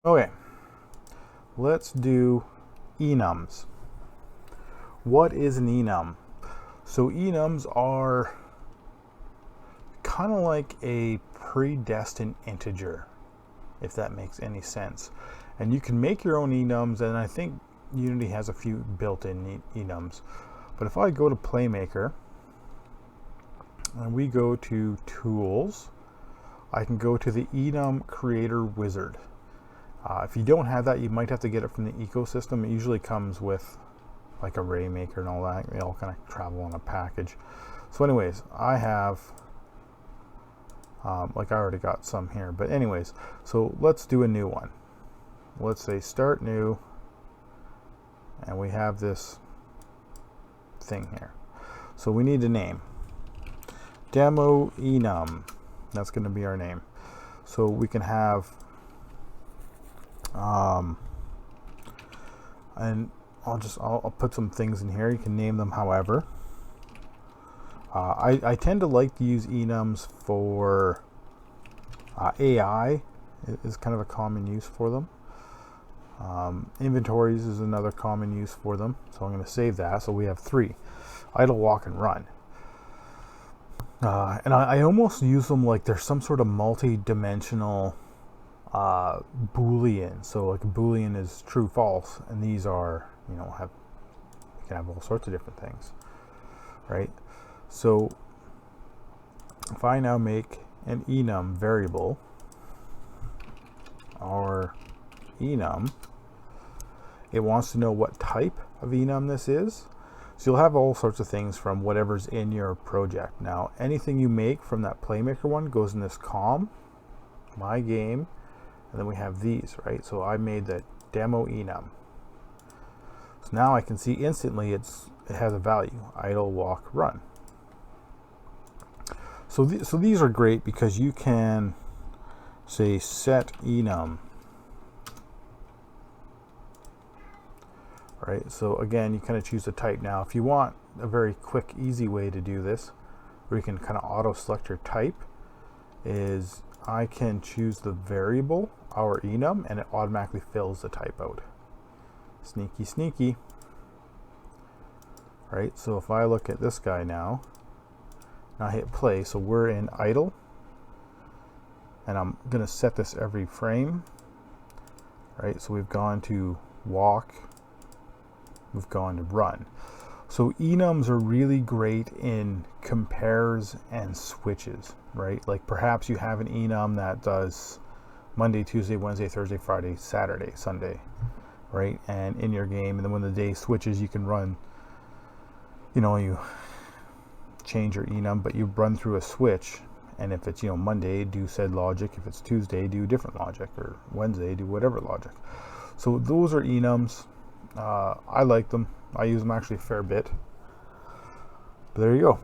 Okay, let's do enums. What is an enum? So enums are kind of like a predestined integer, if that makes any sense. And you can make your own enums, and I think Unity has a few built-in enums. But if I go to playmaker and we go to tools, I can go to the enum creator wizard. If you don't have that, you might have to get it from the ecosystem. It usually comes with like array maker and all that. They all kind of travel on a package. So anyways, I have like I already got some here, but anyways, so let's do a new one. Let's say start new, and we have this thing here. So we need a name. Demo enum. That's going to be our name. So we can have and I'll put some things in here. You can name them however. I tend to like to use enums for AI is kind of a common use for them. Inventories is another common use for them. So I'm going to save that. So we have 3. Idle, walk, and run. And I almost use them like they're some sort of multi-dimensional Boolean. So like a Boolean is true, false, and these are, you can have all sorts of different things, right? So if I now make an enum variable, our enum, it wants to know what type of enum this is. So you'll have all sorts of things from whatever's in your project. Now, anything you make from that playmaker one goes in this com, my game, and then we have these, right? So I made the demo enum. So now I can see instantly it has a value, idle, walk, run. So these are great because you can say set enum. Right, so again, you kind of choose the type. Now, if you want a very quick, easy way to do this, where you can kind of auto-select your type, is I can choose the variable, our enum, and it automatically fills the type out. Sneaky, sneaky. Right, so if I look at this guy now, and I hit play, so we're in idle, and I'm going to set this every frame. Right, so we've gone to walk, we've gone to run. So enums are really great in compares and switches, right? Like perhaps you have an enum that does Monday, Tuesday, Wednesday, Thursday, Friday, Saturday, Sunday, right? And in your game, and then when the day switches, you can run, you change your enum, but you run through a switch. And if it's, Monday, do said logic. If it's Tuesday, do different logic, or Wednesday, do whatever logic. So those are enums. I like them. I use them actually a fair bit. But there you go.